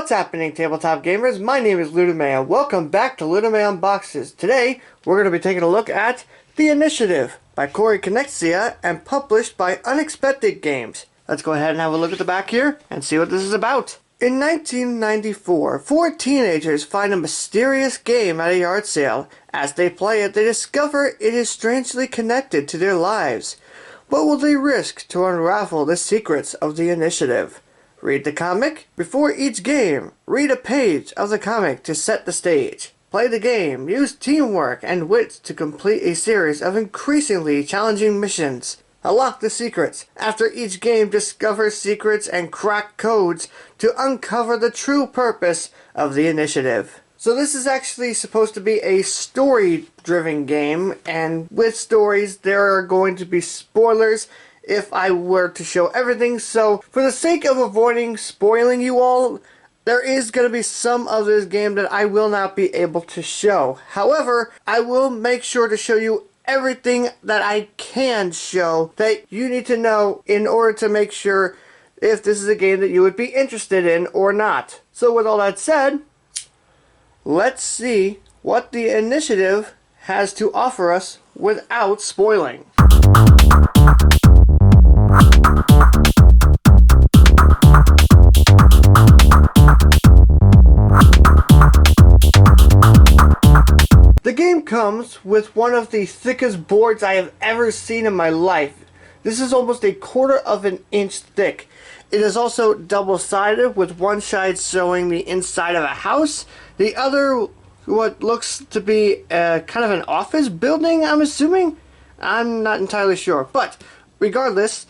What's happening, tabletop gamers? My name is LeunameGames. Welcome back to LeunameGames Unboxes. Today, we're going to be taking a look at The Initiative by Corey Konieczka and published by Unexpected Games. Let's go ahead and have a look at the back here and see what this is about. In 1994, four teenagers find a mysterious game at a yard sale. As they play it, they discover it is strangely connected to their lives. What will they risk to unravel the secrets of the initiative? Read the comic. Before each game, read a page of the comic to set the stage. Play the game. Use teamwork and wit to complete a series of increasingly challenging missions. Unlock the secrets. After each game, discover secrets and crack codes to uncover the true purpose of the initiative. So this is actually supposed to be a story-driven game, and with stories, there are going to be spoilers if I were to show everything. So for the sake of avoiding spoiling you all, there is going to be some of this game that I will not be able to show. However, I will make sure to show you everything that I can show that you need to know in order to make sure if this is a game that you would be interested in or not. So with all that said, let's see what the initiative has to offer us without spoiling. The game comes with one of the thickest boards I have ever seen in my life. This is almost a quarter of an inch thick. It is also double-sided, with one side showing the inside of a house, the other what looks to be kind of an office building, I'm assuming? I'm not entirely sure. But regardless,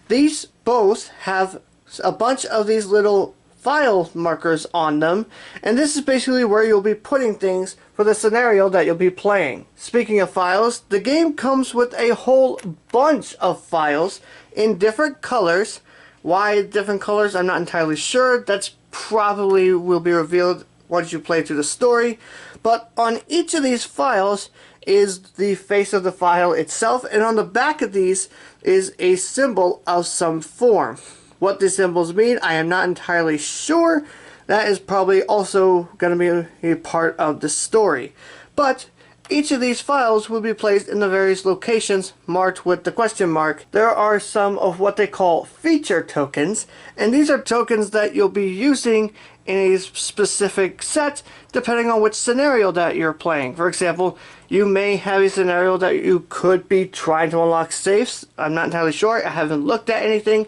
these both have a bunch of these little file markers on them, and this is basically where you'll be putting things for the scenario that you'll be playing. Speaking of files, the game comes with a whole bunch of files in different colors. Why different colors, I'm not entirely sure. That's probably will be revealed once you play through the story. But on each of these files is the face of the file itself, and on the back of these is a symbol of some form. What these symbols mean, I am not entirely sure. That is probably also going to be a part of the story. But each of these files will be placed in the various locations marked with the question mark. There are some of what they call feature tokens, and these are tokens that you'll be using in a specific set depending on which scenario that you're playing. For example, you may have a scenario that you could be trying to unlock safes. I'm not entirely sure. I haven't looked at anything.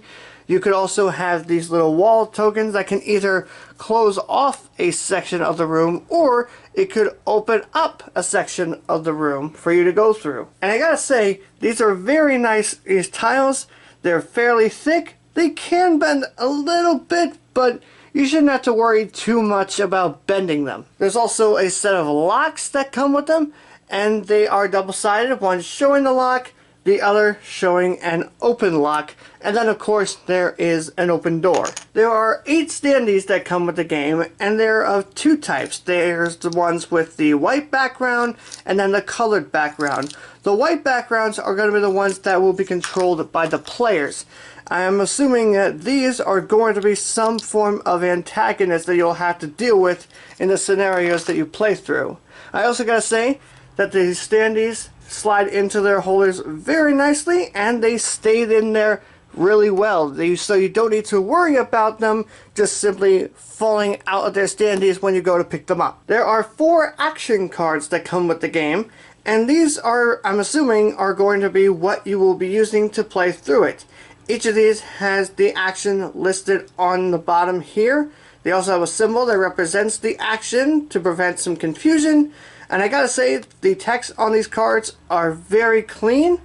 You could also have these little wall tokens that can either close off a section of the room, or it could open up a section of the room for you to go through. And I gotta say, these are very nice. These tiles, they're fairly thick. They can bend a little bit, but you shouldn't have to worry too much about bending them. There's also a set of locks that come with them, and they are double-sided, one showing the lock, the other showing an open lock, and then of course there is an open door. There are 8 standees that come with the game, and they're of two types. There's the ones with the white background and then the colored background. The white backgrounds are going to be the ones that will be controlled by the players. I am assuming that these are going to be some form of antagonist that you'll have to deal with in the scenarios that you play through. I also gotta say that the standees slide into their holders very nicely, and they stayed in there really well. So you don't need to worry about them just simply falling out of their standees when you go to pick them up. There are 4 action cards that come with the game, and these are, I'm assuming, are going to be what you will be using to play through it. Each of these has the action listed on the bottom here. They also have a symbol that represents the action to prevent some confusion. And I gotta say, the text on these cards are very clean.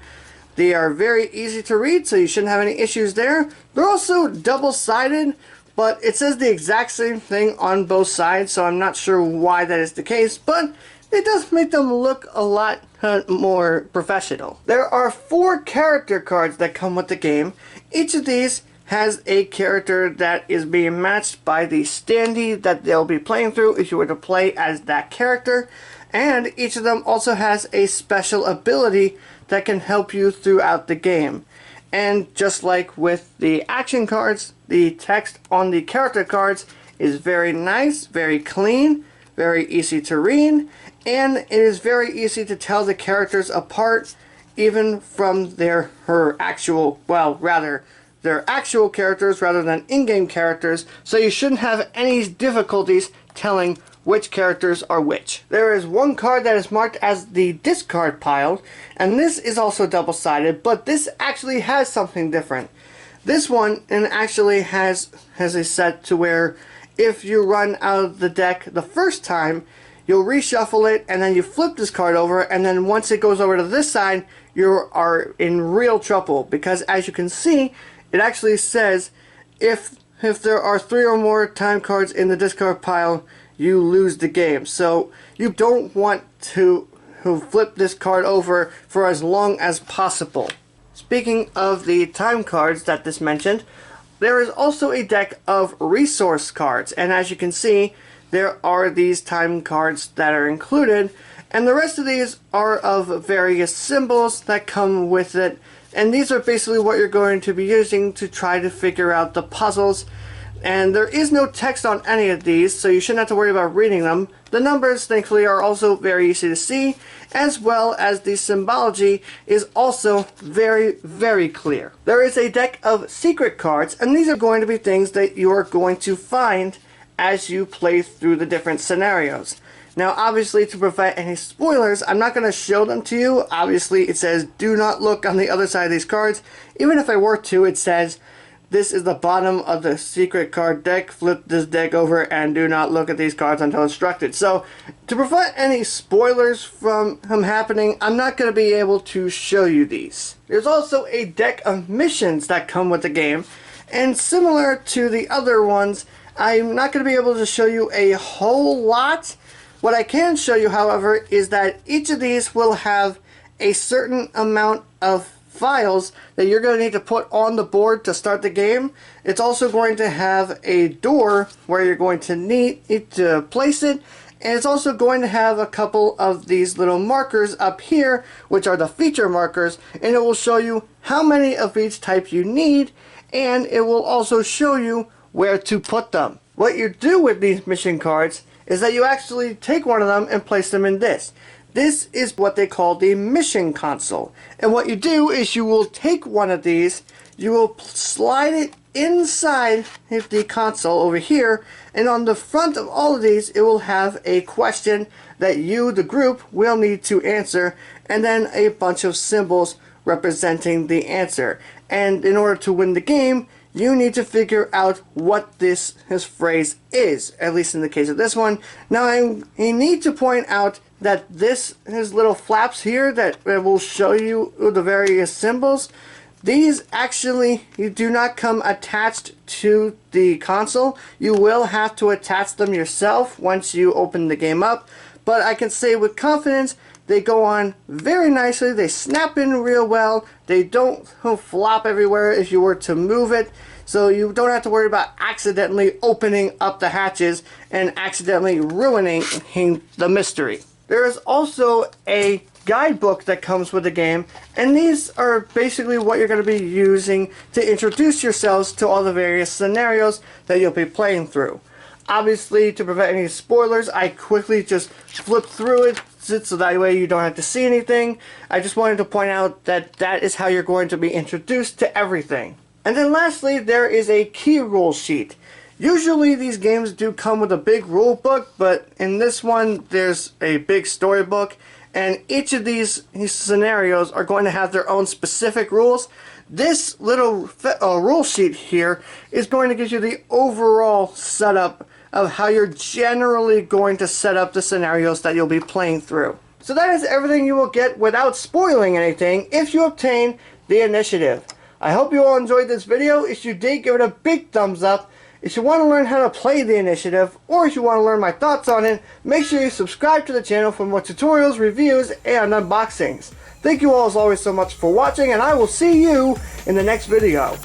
They are very easy to read, so you shouldn't have any issues there. They're also double-sided, but it says the exact same thing on both sides, so I'm not sure why that is the case, but it does make them look a lot more professional. There are 4 character cards that come with the game. Each of these has a character that is being matched by the standee that they'll be playing through if you were to play as that character. And each of them also has a special ability that can help you throughout the game. And just like with the action cards, the text on the character cards is very nice, very clean, very easy to read, and it is very easy to tell the characters apart, even from their actual characters rather than in-game characters, so you shouldn't have any difficulties telling which characters are which. There is one card that is marked as the discard pile, and this is also double-sided, but this actually has something different. This one actually has a set to where if you run out of the deck the first time, you'll reshuffle it, and then you flip this card over, and then once it goes over to this side, you are in real trouble, because as you can see, it actually says if there are 3 or more time cards in the discard pile, you lose the game. So you don't want to flip this card over for as long as possible. Speaking of the time cards that this mentioned, there is also a deck of resource cards, and as you can see, there are these time cards that are included, and the rest of these are of various symbols that come with it, and these are basically what you're going to be using to try to figure out the puzzles. And there is no text on any of these, so you shouldn't have to worry about reading them. The numbers, thankfully, are also very easy to see, as well as the symbology is also very, very clear. There is a deck of secret cards, and these are going to be things that you are going to find as you play through the different scenarios. Now, obviously, to prevent any spoilers, I'm not going to show them to you. Obviously, it says, do not look on the other side of these cards. Even if I were to, it says, this is the bottom of the secret card deck. Flip this deck over and do not look at these cards until instructed. So, to prevent any spoilers from happening, I'm not going to be able to show you these. There's also a deck of missions that come with the game. And similar to the other ones, I'm not going to be able to show you a whole lot. What I can show you, however, is that each of these will have a certain amount of files that you're going to need to put on the board to start the game. It's also going to have a door where you're going to need to place it, and it's also going to have a couple of these little markers up here, which are the feature markers, and it will show you how many of each type you need, and it will also show you where to put them. What you do with these mission cards is that you actually take one of them and place them in this. This is what they call the mission console. And what you do is you will take one of these, you will slide it inside the console over here, and on the front of all of these it will have a question that you, the group, will need to answer, and then a bunch of symbols representing the answer. And in order to win the game, you need to figure out what this phrase is, at least in the case of this one. Now I need to point out that his little flaps here that will show you the various symbols, these actually do not come attached to the console. You will have to attach them yourself once you open the game up, but I can say with confidence they go on very nicely. They snap in real well. They don't flop everywhere if you were to move it. So you don't have to worry about accidentally opening up the hatches and accidentally ruining the mystery. There is also a guidebook that comes with the game, and these are basically what you're going to be using to introduce yourselves to all the various scenarios that you'll be playing through. Obviously, to prevent any spoilers, I quickly just flipped through it so that way you don't have to see anything. I just wanted to point out that that is how you're going to be introduced to everything. And then lastly, there is a key rule sheet. Usually these games do come with a big rule book, but in this one there's a big storybook, and each of these scenarios are going to have their own specific rules. This little rule sheet here is going to give you the overall setup of how you're generally going to set up the scenarios that you'll be playing through. So that is everything you will get without spoiling anything if you obtain the initiative. I hope you all enjoyed this video. If you did, give it a big thumbs up. If you want to learn how to play the initiative, or if you want to learn my thoughts on it, make sure you subscribe to the channel for more tutorials, reviews, and unboxings. Thank you all as always so much for watching, and I will see you in the next video.